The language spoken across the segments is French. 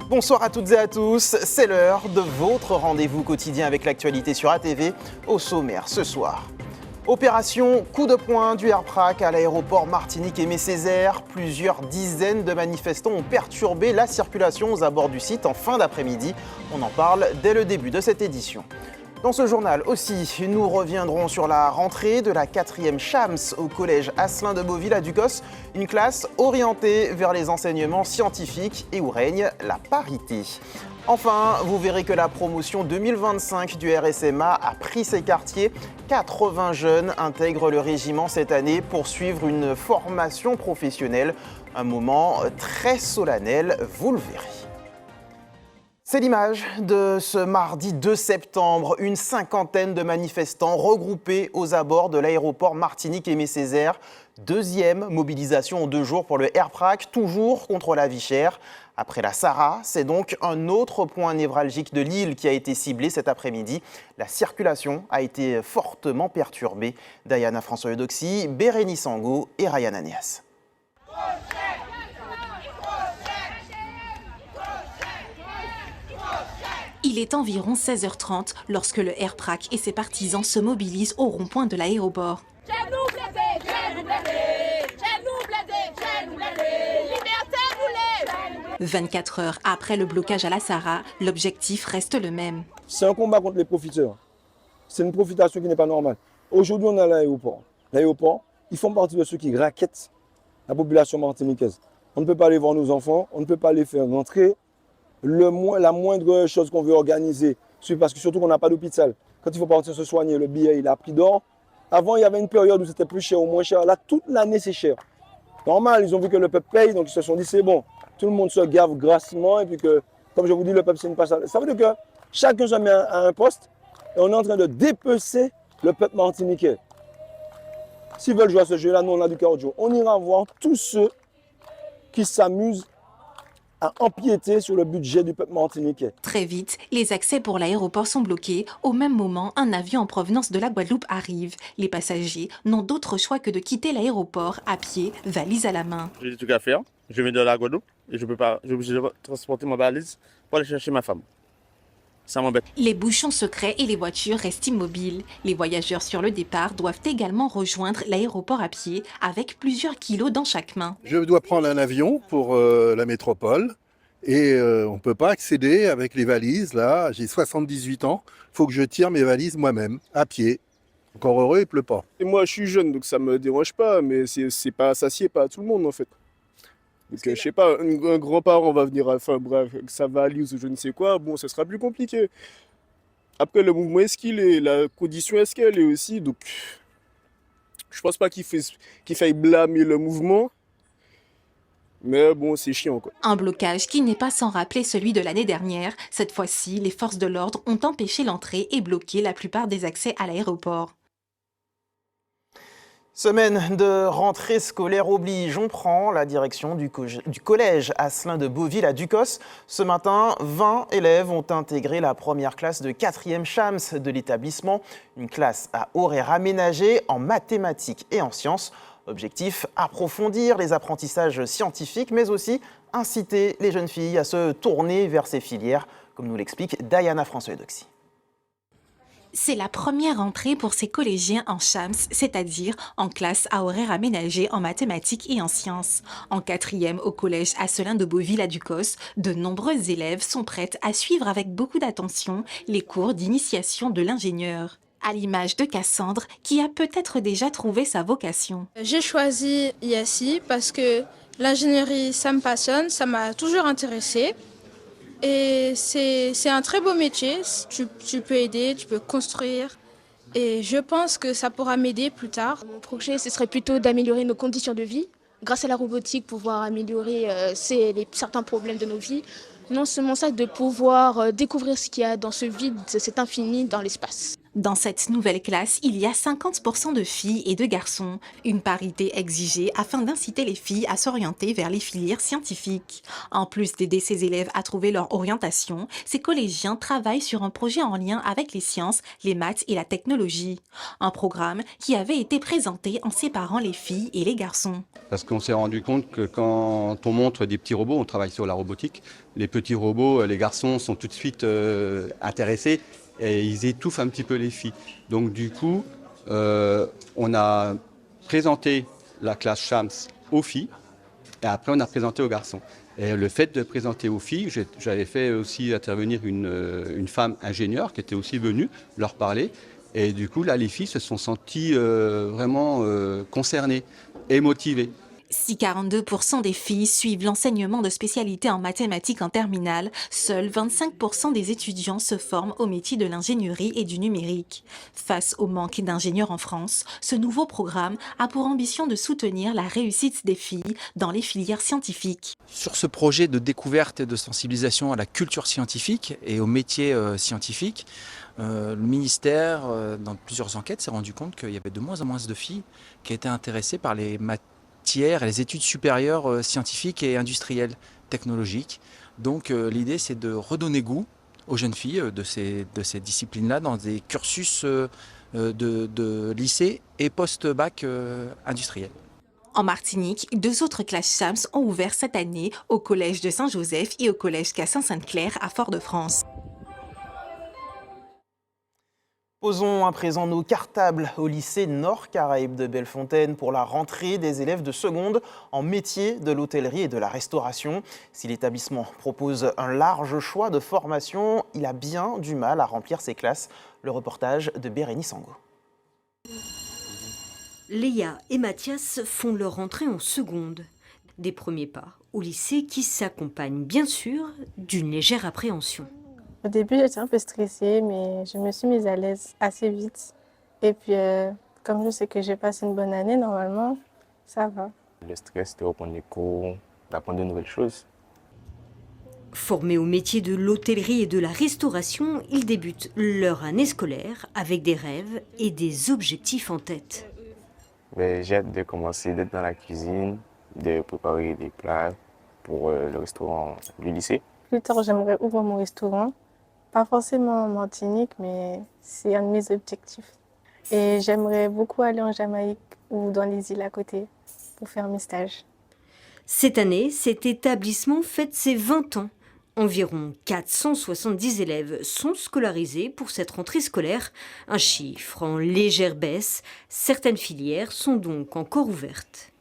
Bonsoir à toutes et à tous, c'est l'heure de votre rendez-vous quotidien avec l'actualité sur ATV. Au sommaire ce soir. Opération coup de poing du Airprac à l'aéroport Martinique-Aimé Césaire. Plusieurs dizaines de manifestants ont perturbé la circulation aux abords du site en fin d'après-midi. On en parle dès le début de cette édition. Dans ce journal aussi, nous reviendrons sur la rentrée de la 4e Chams au collège Asselin de Beauville à Ducos, une classe orientée vers les enseignements scientifiques et où règne la parité. Enfin, vous verrez que la promotion 2025 du RSMA a pris ses quartiers. 80 jeunes intègrent le régiment cette année pour suivre une formation professionnelle. Un moment très solennel, vous le verrez. C'est l'image de ce mardi 2 septembre. Une cinquantaine de manifestants regroupés aux abords de l'aéroport Martinique-Aimé Césaire. Deuxième mobilisation en 2 jours pour le Airprac, toujours contre la vie chère. Après la Sahara, c'est donc un autre point névralgique de l'île qui a été ciblé cet après-midi. La circulation a été fortement perturbée. Diana François-Eudoxie, Bérénice Angot et Ryan Anias. Il est environ 16h30 lorsque le Airprac et ses partisans se mobilisent au rond-point de l'aéroport. 24 heures après le blocage à la Sahara, l'objectif reste le même. C'est un combat contre les profiteurs. C'est une profitation qui n'est pas normale. Aujourd'hui, on est à l'aéroport. L'aéroport, ils font partie de ceux qui raquettent la population martiniquaise. On ne peut pas aller voir nos enfants, on ne peut pas les faire rentrer. La moindre chose qu'on veut organiser, c'est parce que surtout qu'on n'a pas d'hôpital. Quand il faut partir se soigner, le billet, il a pris d'or. Avant, il y avait une période où c'était plus cher ou moins cher. Là, toute l'année, c'est cher. Normal, ils ont vu que le peuple paye, donc ils se sont dit, c'est bon. Tout le monde se gave grassement. Et puis que, comme je vous dis, le peuple, c'est une passage. Ça veut dire que chacun se met à un poste et on est en train de dépecer le peuple martiniquais. S'ils veulent jouer à ce jeu-là, nous, on a du cardio. On ira voir tous ceux qui s'amusent à empiéter sur le budget du peuple martiniquais. Très vite, les accès pour l'aéroport sont bloqués. Au même moment, un avion en provenance de la Guadeloupe arrive. Les passagers n'ont d'autre choix que de quitter l'aéroport à pied, valise à la main. J'ai des trucs à faire. Je viens de la Guadeloupe et je peux pas. J'ai obligé de transporter ma valise pour aller chercher ma femme. Ça m'embête. Les bouchons secrets et les voitures restent immobiles. Les voyageurs sur le départ doivent également rejoindre l'aéroport à pied avec plusieurs kilos dans chaque main. Je dois prendre un avion pour la métropole et on ne peut pas accéder avec les valises. Là, j'ai 78 ans, il faut que je tire mes valises moi-même, à pied. Encore heureux, il ne pleut pas. Et moi, je suis jeune, donc ça me dérange pas, mais ça sied pas à tout le monde en fait. Donc je sais pas, un grand-parent va venir, enfin bref, sa valise ou je ne sais quoi, bon, ce sera plus compliqué. Après, le mouvement, est-ce qu'il est, la condition, est-ce qu'elle est aussi, donc je pense pas qu'il faille blâmer le mouvement, mais bon, c'est chiant quoi. Un blocage qui n'est pas sans rappeler celui de l'année dernière. Cette fois-ci, les forces de l'ordre ont empêché l'entrée et bloqué la plupart des accès à l'aéroport. Semaine de rentrée scolaire oblige, on prend la direction du collège Asselin de Beauville à Ducos. Ce matin, 20 élèves ont intégré la première classe de 4e Chams de l'établissement. Une classe à horaire aménagé en mathématiques et en sciences. Objectif, approfondir les apprentissages scientifiques, mais aussi inciter les jeunes filles à se tourner vers ces filières, comme nous l'explique Diana François-Eudoxie. C'est la première entrée pour ces collégiens en Chams, c'est-à-dire en classe à horaire aménagé en mathématiques et en sciences. En 4e au collège Asselin de Beauville à Ducos, de nombreux élèves sont prêts à suivre avec beaucoup d'attention les cours d'initiation de l'ingénieur. À l'image de Cassandre, qui a peut-être déjà trouvé sa vocation. J'ai choisi ISI parce que l'ingénierie, ça me passionne, ça m'a toujours intéressée. Et c'est un très beau métier, tu peux aider, tu peux construire et je pense que ça pourra m'aider plus tard. Mon projet, ce serait plutôt d'améliorer nos conditions de vie, grâce à la robotique, pouvoir améliorer certains problèmes de nos vies. Non seulement ça, de pouvoir découvrir ce qu'il y a dans ce vide, cet infini dans l'espace. Dans cette nouvelle classe, il y a 50% de filles et de garçons, une parité exigée afin d'inciter les filles à s'orienter vers les filières scientifiques. En plus d'aider ces élèves à trouver leur orientation, ces collégiens travaillent sur un projet en lien avec les sciences, les maths et la technologie. Un programme qui avait été présenté en séparant les filles et les garçons. Parce qu'on s'est rendu compte que quand on montre des petits robots, on travaille sur la robotique, les petits robots, les garçons sont tout de suite intéressés et ils étouffent un petit peu les filles. Donc du coup, on a présenté la classe Shams aux filles et après on a présenté aux garçons. Et le fait de présenter aux filles, j'avais fait aussi intervenir une femme ingénieure qui était aussi venue leur parler. Et du coup, là, les filles se sont senties vraiment concernées et motivées. Si 42% des filles suivent l'enseignement de spécialité en mathématiques en terminale, seuls 25% des étudiants se forment au métier de l'ingénierie et du numérique. Face au manque d'ingénieurs en France, ce nouveau programme a pour ambition de soutenir la réussite des filles dans les filières scientifiques. Sur ce projet de découverte et de sensibilisation à la culture scientifique et aux métiers scientifiques, le ministère, dans plusieurs enquêtes, s'est rendu compte qu'il y avait de moins en moins de filles qui étaient intéressées par les matières et les études supérieures scientifiques et industrielles, technologiques. Donc l'idée, c'est de redonner goût aux jeunes filles de ces disciplines-là dans des cursus de lycée et post-bac industriel. En Martinique, 2 autres classes Shams ont ouvert cette année au collège de Saint-Joseph et au collège Cassin-Sainte-Claire à Fort-de-France. Posons à présent nos cartables au lycée Nord Caraïbes de Bellefontaine pour la rentrée des élèves de seconde en métier de l'hôtellerie et de la restauration. Si l'établissement propose un large choix de formations, il a bien du mal à remplir ses classes. Le reportage de Bérénice Angot. Léa et Mathias font leur entrée en seconde. Des premiers pas au lycée qui s'accompagnent bien sûr d'une légère appréhension. Au début, j'étais un peu stressée, mais je me suis mise à l'aise assez vite. Et puis, comme je sais que j'ai passé une bonne année, normalement, ça va. Le stress de reprendre les cours, d'apprendre de nouvelles choses. Formés au métier de l'hôtellerie et de la restauration, ils débutent leur année scolaire avec des rêves et des objectifs en tête. J'ai hâte de commencer, d'être dans la cuisine, de préparer des plats pour le restaurant du lycée. Plus tard, j'aimerais ouvrir mon restaurant. Pas forcément en Martinique, mais c'est un de mes objectifs. Et j'aimerais beaucoup aller en Jamaïque ou dans les îles à côté pour faire mes stages. Cette année, cet établissement fête ses 20 ans. Environ 470 élèves sont scolarisés pour cette rentrée scolaire, un chiffre en légère baisse. Certaines filières sont donc encore ouvertes.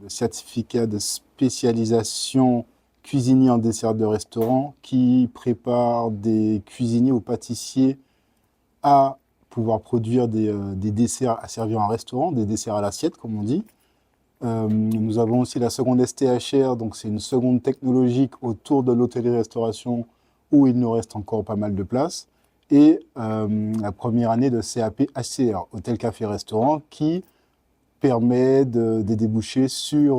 Le certificat de spécialisation cuisinier en dessert de restaurant qui prépare des cuisiniers ou pâtissiers à pouvoir produire des desserts à servir en restaurant, des desserts à l'assiette comme on dit. Nous avons aussi la seconde STHR, donc c'est une seconde technologique autour de l'hôtellerie-restauration où il nous reste encore pas mal de place. Et la première année de CAP HCR, Hôtel Café Restaurant, qui permet des débouchés sur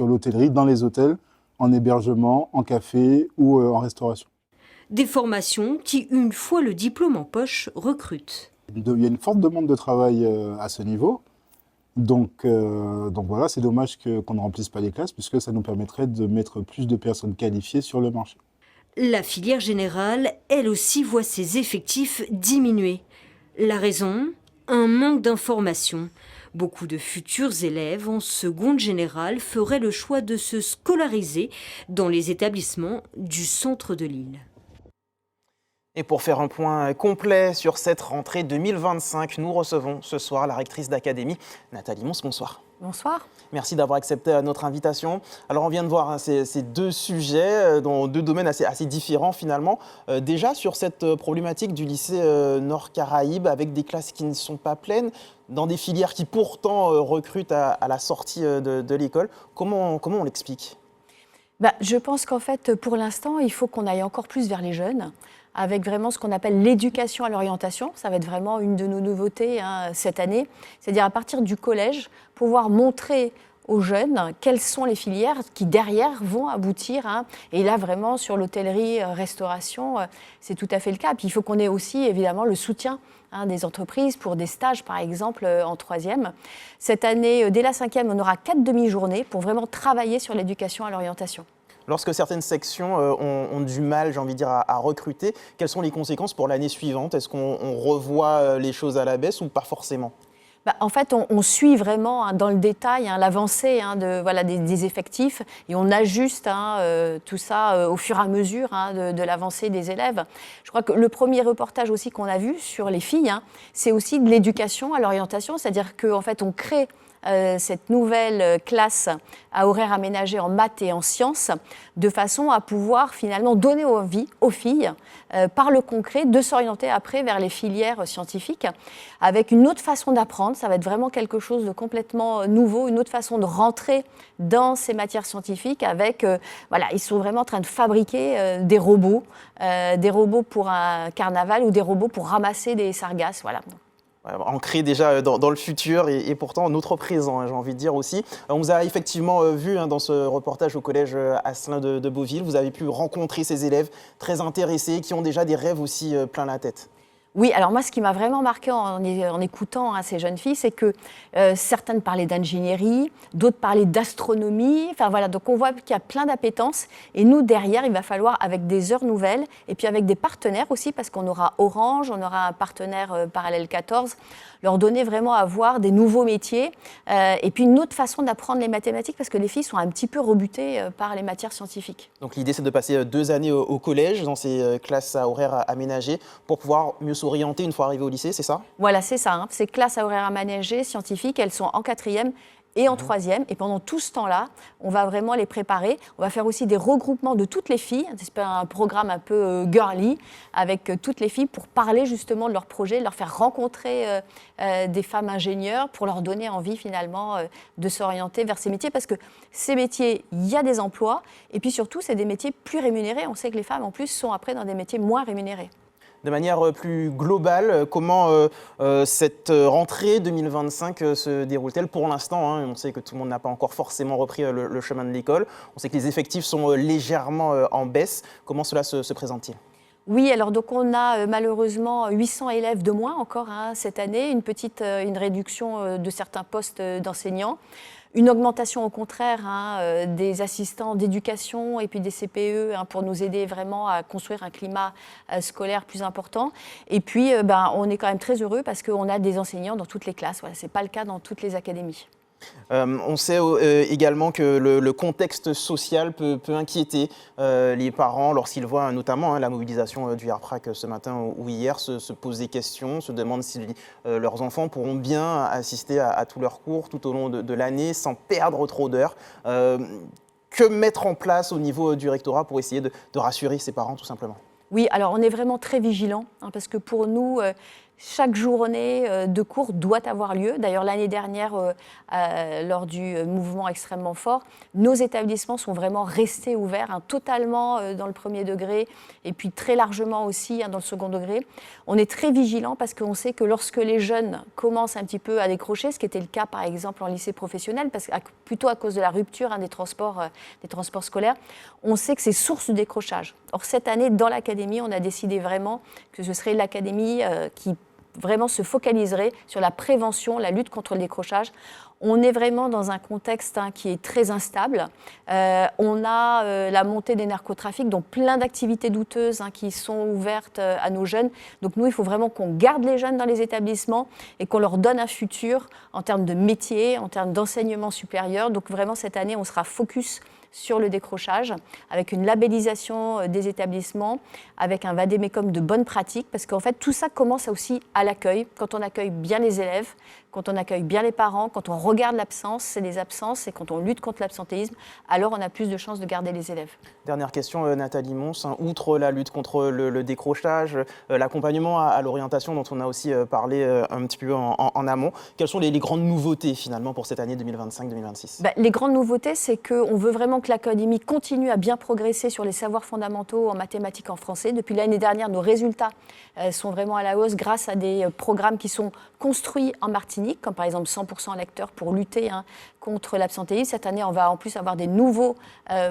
l'hôtellerie dans les hôtels, en hébergement, en café ou en restauration. Des formations qui, une fois le diplôme en poche, recrutent. Il y a une forte demande de travail à ce niveau. Donc voilà, c'est dommage qu'on ne remplisse pas les classes puisque ça nous permettrait de mettre plus de personnes qualifiées sur le marché. La filière générale, elle aussi, voit ses effectifs diminuer. La raison ? Un manque d'informations. Beaucoup de futurs élèves en seconde générale feraient le choix de se scolariser dans les établissements du centre de l'île. Et pour faire un point complet sur cette rentrée 2025, nous recevons ce soir la rectrice d'académie, Nathalie Mons. Bonsoir. Bonsoir. Merci d'avoir accepté notre invitation. Alors on vient de voir ces 2 sujets dans 2 domaines assez différents finalement. Déjà sur cette problématique du lycée Nord Caraïbes avec des classes qui ne sont pas pleines, dans des filières qui pourtant recrutent à la sortie de l'école, comment on l'explique ? Je pense qu'en fait pour l'instant il faut qu'on aille encore plus vers les jeunes, avec vraiment ce qu'on appelle l'éducation à l'orientation. Ça va être vraiment une de nos nouveautés cette année. C'est-à-dire à partir du collège, pouvoir montrer aux jeunes quelles sont les filières qui derrière vont aboutir. Et là vraiment sur l'hôtellerie, restauration, c'est tout à fait le cas. Puis il faut qu'on ait aussi évidemment le soutien des entreprises pour des stages par exemple en 3e. Cette année, dès la 5e, on aura 4 demi-journées pour vraiment travailler sur l'éducation à l'orientation. Lorsque certaines sections ont du mal, j'ai envie de dire, à recruter, quelles sont les conséquences pour l'année suivante? Est-ce qu'on revoit les choses à la baisse ou pas forcément? En fait, on suit vraiment dans le détail l'avancée des effectifs et on ajuste tout ça au fur et à mesure de l'avancée des élèves. Je crois que le premier reportage aussi qu'on a vu sur les filles, c'est aussi de l'éducation à l'orientation, c'est-à-dire qu'en fait, on crée cette nouvelle classe à horaire aménagé en maths et en sciences, de façon à pouvoir finalement donner envie aux filles, par le concret, de s'orienter après vers les filières scientifiques, avec une autre façon d'apprendre. Ça va être vraiment quelque chose de complètement nouveau, une autre façon de rentrer dans ces matières scientifiques avec, ils sont vraiment en train de fabriquer des robots pour un carnaval ou des robots pour ramasser des sargasses, voilà. Ancré déjà dans le futur et pourtant notre présent, j'ai envie de dire aussi. On vous a effectivement vu dans ce reportage au collège Asselin de Beauville, vous avez pu rencontrer ces élèves très intéressés qui ont déjà des rêves aussi plein la tête. Oui, alors moi, ce qui m'a vraiment marqué en écoutant ces jeunes filles, c'est que certaines parlaient d'ingénierie, d'autres parlaient d'astronomie. Enfin voilà, donc on voit qu'il y a plein d'appétences. Et nous, derrière, il va falloir, avec des heures nouvelles, et puis avec des partenaires aussi, parce qu'on aura Orange, on aura un partenaire Parallèle 14, leur donner vraiment à voir des nouveaux métiers, et puis une autre façon d'apprendre les mathématiques, parce que les filles sont un petit peu rebutées par les matières scientifiques. Donc l'idée, c'est de passer 2 années au collège, dans ces classes à horaires aménagés, pour pouvoir mieux s'orienter une fois arrivé au lycée, c'est ça? Voilà, c'est ça. Ces classes à horaires aménagés, scientifiques, elles sont en 4e et en 3e. Et pendant tout ce temps-là, on va vraiment les préparer. On va faire aussi des regroupements de toutes les filles. C'est un programme un peu girly avec toutes les filles pour parler justement de leur projet, leur faire rencontrer des femmes ingénieurs pour leur donner envie finalement de s'orienter vers ces métiers. Parce que ces métiers, il y a des emplois et puis surtout, c'est des métiers plus rémunérés. On sait que les femmes en plus sont après dans des métiers moins rémunérés. De manière plus globale, comment cette rentrée 2025 se déroule-t-elle pour l'instant? On sait que tout le monde n'a pas encore forcément repris le chemin de l'école. On sait que les effectifs sont légèrement en baisse. Comment cela se présente-t-il? Oui, alors donc on a malheureusement 800 élèves de moins encore cette année, une réduction de certains postes d'enseignants. Une augmentation au contraire des assistants d'éducation et puis des CPE pour nous aider vraiment à construire un climat scolaire plus important. Et puis on est quand même très heureux parce qu'on a des enseignants dans toutes les classes. Voilà, ce n'est pas le cas dans toutes les académies. On sait également que le contexte social peut inquiéter les parents lorsqu'ils voient notamment la mobilisation du RPRAC ce matin ou hier, se posent des questions, se demandent si leurs enfants pourront bien assister à tous leurs cours tout au long de l'année sans perdre trop d'heures. Que mettre en place au niveau du rectorat pour essayer de rassurer ces parents tout simplement? Oui, alors on est vraiment très vigilants parce que pour nous, chaque journée de cours doit avoir lieu. D'ailleurs, l'année dernière, lors du mouvement extrêmement fort, nos établissements sont vraiment restés ouverts, totalement dans le premier degré et puis très largement aussi dans le second degré. On est très vigilants parce qu'on sait que lorsque les jeunes commencent un petit peu à décrocher, ce qui était le cas par exemple en lycée professionnel, plutôt à cause de la rupture des transports scolaires, on sait que c'est source de décrochage. Or, cette année, dans l'académie, on a décidé vraiment que ce serait l'académie qui vraiment se focaliserait sur la prévention, la lutte contre le décrochage. On est vraiment dans un contexte qui est très instable. On a la montée des narcotrafics, donc plein d'activités douteuses qui sont ouvertes à nos jeunes. Donc nous, il faut vraiment qu'on garde les jeunes dans les établissements et qu'on leur donne un futur en termes de métier, en termes d'enseignement supérieur. Donc vraiment, cette année, on sera focus sur le décrochage, avec une labellisation des établissements, avec un vade-mecum de bonnes pratiques, parce qu'en fait, tout ça commence aussi à l'accueil. Quand on accueille bien les élèves, quand on accueille bien les parents, quand on regarde l'absence, c'est les absences, et quand on lutte contre l'absentéisme, alors on a plus de chances de garder les élèves. Dernière question, Nathalie Mons, outre la lutte contre le décrochage, l'accompagnement à l'orientation dont on a aussi parlé un petit peu en amont, quelles sont les grandes nouveautés finalement pour cette année 2025-2026 ? Les grandes nouveautés, c'est qu'on veut vraiment que l'académie continue à bien progresser sur les savoirs fondamentaux en mathématiques, en français. Depuis l'année dernière, nos résultats sont vraiment à la hausse grâce à des programmes qui sont construits en Martinique, Martinique, comme par exemple 100% lecteurs pour lutter contre l'absentéisme. Cette année, on va en plus avoir des nouveaux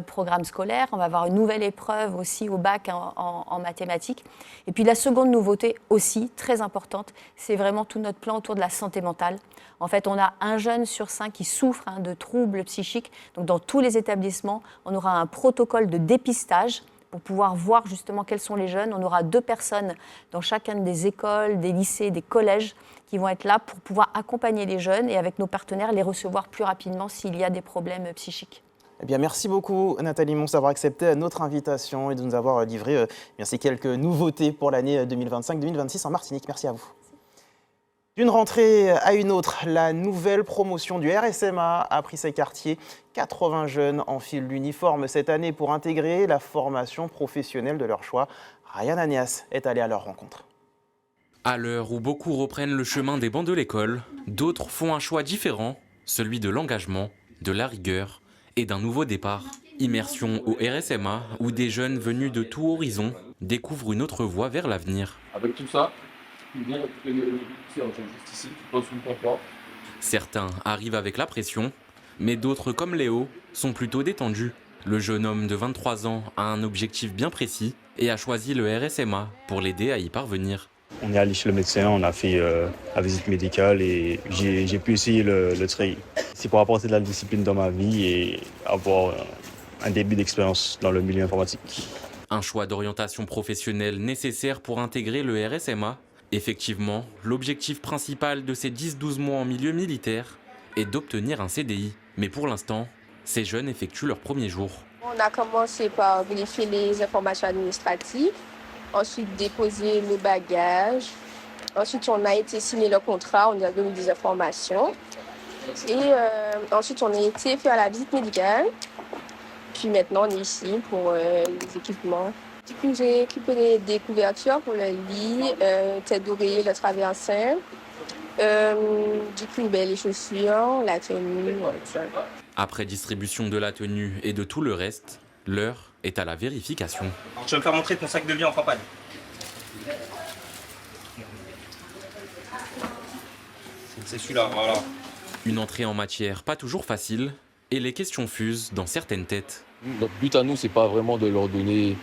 programmes scolaires. On va avoir une nouvelle épreuve aussi au bac en mathématiques. Et puis la seconde nouveauté aussi, très importante, c'est vraiment tout notre plan autour de la santé mentale. En fait, on a 1 jeune sur 5 qui souffre de troubles psychiques. Donc dans tous les établissements, on aura un protocole de dépistage pour pouvoir voir justement quels sont les jeunes. On aura 2 personnes dans chacune des écoles, des lycées, des collèges qui vont être là pour pouvoir accompagner les jeunes et avec nos partenaires les recevoir plus rapidement s'il y a des problèmes psychiques. Eh bien, merci beaucoup Nathalie Mons d'avoir accepté notre invitation et de nous avoir livré ces quelques nouveautés pour l'année 2025-2026 en Martinique. Merci à vous. D'une rentrée à une autre, la nouvelle promotion du RSMA a pris ses quartiers. 80 jeunes enfilent l'uniforme cette année pour intégrer la formation professionnelle de leur choix. Ryan Anias est allé à leur rencontre. À l'heure où beaucoup reprennent le chemin des bancs de l'école, d'autres font un choix différent, celui de l'engagement, de la rigueur et d'un nouveau départ. Immersion au RSMA, où des jeunes venus de tout horizon découvrent une autre voie vers l'avenir. Avec tout ça, certains arrivent avec la pression, mais d'autres, comme Léo, sont plutôt détendus. Le jeune homme de 23 ans a un objectif bien précis et a choisi le RSMA pour l'aider à y parvenir. On est allé chez le médecin, on a fait la visite médicale et j'ai pu essayer le trail. C'est pour apporter de la discipline dans ma vie et avoir un début d'expérience dans le milieu informatique. Un choix d'orientation professionnelle nécessaire pour intégrer le RSMA. Effectivement, l'objectif principal de ces 10-12 mois en milieu militaire est d'obtenir un CDI. Mais pour l'instant, ces jeunes effectuent leur premier jour. On a commencé par vérifier les informations administratives, ensuite déposer le bagage. Ensuite, on a été signer le contrat, on a donné des informations. Et ensuite, on a été faire la visite médicale. Puis maintenant, on est ici pour les équipements. Du coup, j'ai équipé des couvertures pour le lit, tête d'oreiller, le traversin. Du coup, les chaussures, la tenue. Après distribution de la tenue et de tout le reste, l'heure est à la vérification. Alors, tu vas me faire montrer ton sac de vie en campagne. C'est celui-là, voilà. Une entrée en matière pas toujours facile et les questions fusent dans certaines têtes. Notre but à nous, c'est pas vraiment de leur donner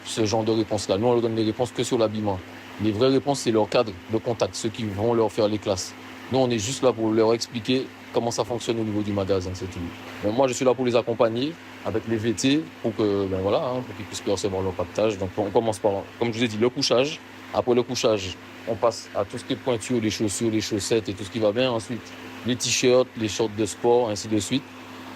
ce genre de réponses-là. Nous, on leur donne les réponses que sur l'habillement. Les vraies réponses, c'est leur cadre de contact, ceux qui vont leur faire les classes. Nous, on est juste là pour leur expliquer comment ça fonctionne au niveau du magasin, c'est tout. Mais moi, je suis là pour les accompagner avec les VT pour que, pour qu'ils puissent recevoir leur pactage. Donc, on commence par, comme je vous ai dit, le couchage. Après le couchage, on passe à tout ce qui est pointure, les chaussures, les chaussettes et tout ce qui va bien. Ensuite, les t-shirts, les shorts de sport, ainsi de suite.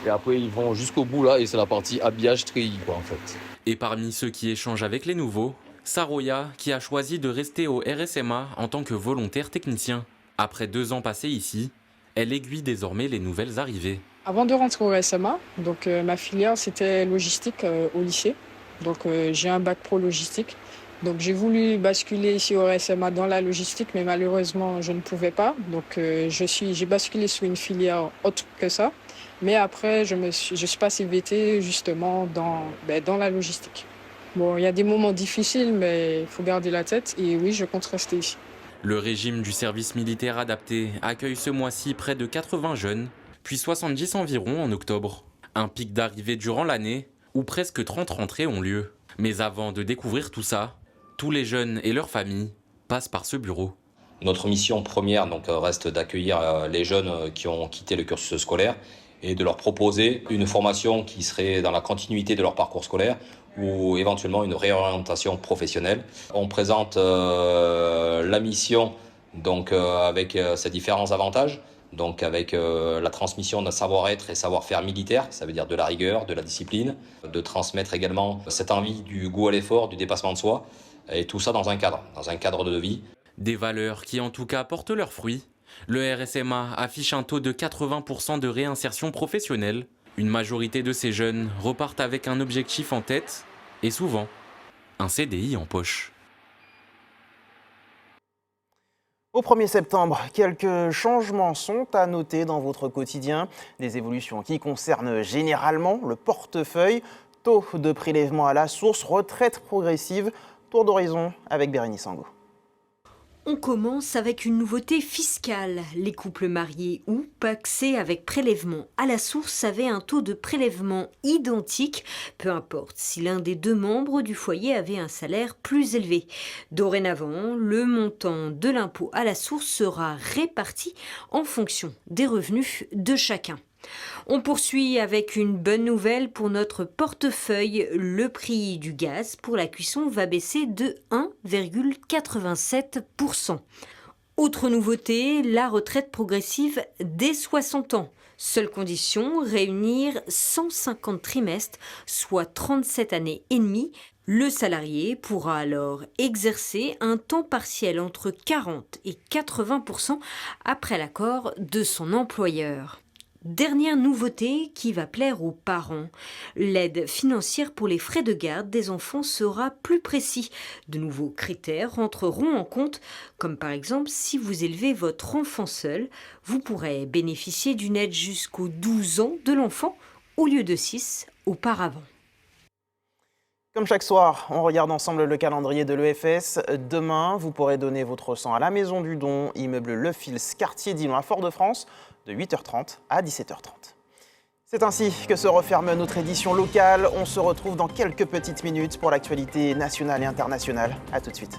Et après, ils vont jusqu'au bout là, et c'est la partie habillage treillis, en fait. Et parmi ceux qui échangent avec les nouveaux, Saroya, qui a choisi de rester au RSMA en tant que volontaire technicien. Après 2 ans passés ici, elle aiguille désormais les nouvelles arrivées. Avant de rentrer au RSMA, donc, ma filière, c'était logistique au lycée. Donc, j'ai un bac pro logistique. Donc, j'ai voulu basculer ici au RSMA dans la logistique, mais malheureusement, je ne pouvais pas. Donc, j'ai basculé sur une filière autre que ça. Mais après, je suis passé VT justement dans la logistique. Bon, il y a des moments difficiles, mais il faut garder la tête. Et oui, je compte rester ici. Le régime du service militaire adapté accueille ce mois-ci près de 80 jeunes, puis 70 environ en octobre. Un pic d'arrivée durant l'année, où presque 30 rentrées ont lieu. Mais avant de découvrir tout ça, tous les jeunes et leurs familles passent par ce bureau. Notre mission première reste d'accueillir les jeunes qui ont quitté le cursus scolaire et de leur proposer une formation qui serait dans la continuité de leur parcours scolaire ou éventuellement une réorientation professionnelle. On présente la mission avec ses différents avantages, avec la transmission d'un savoir-être et savoir-faire militaire, ça veut dire de la rigueur, de la discipline, de transmettre également cette envie du goût à l'effort, du dépassement de soi, et tout ça dans un cadre de vie. Des valeurs qui en tout cas portent leurs fruits. Le RSMA affiche un taux de 80% de réinsertion professionnelle. Une majorité de ces jeunes repartent avec un objectif en tête et souvent un CDI en poche. Au 1er septembre, quelques changements sont à noter dans votre quotidien. Des évolutions qui concernent généralement le portefeuille, taux de prélèvement à la source, retraite progressive. Tour d'horizon avec Bérénice Angot. On commence avec une nouveauté fiscale. Les couples mariés ou pacsés avec prélèvement à la source avaient un taux de prélèvement identique, peu importe si l'un des deux membres du foyer avait un salaire plus élevé. Dorénavant, le montant de l'impôt à la source sera réparti en fonction des revenus de chacun. On poursuit avec une bonne nouvelle pour notre portefeuille. Le prix du gaz pour la cuisson va baisser de 1,87%. Autre nouveauté, la retraite progressive dès 60 ans. Seule condition, réunir 150 trimestres, soit 37 années et demie. Le salarié pourra alors exercer un temps partiel entre 40 et 80% après l'accord de son employeur. Dernière nouveauté qui va plaire aux parents, l'aide financière pour les frais de garde des enfants sera plus précis. De nouveaux critères rentreront en compte, comme par exemple si vous élevez votre enfant seul, vous pourrez bénéficier d'une aide jusqu'aux 12 ans de l'enfant au lieu de 6 auparavant. Comme chaque soir, on regarde ensemble le calendrier de l'EFS. Demain, vous pourrez donner votre sang à la Maison du Don, immeuble Le Fils, quartier Dillon à Fort-de-France, de 8h30 à 17h30. C'est ainsi que se referme notre édition locale. On se retrouve dans quelques petites minutes pour l'actualité nationale et internationale. A tout de suite.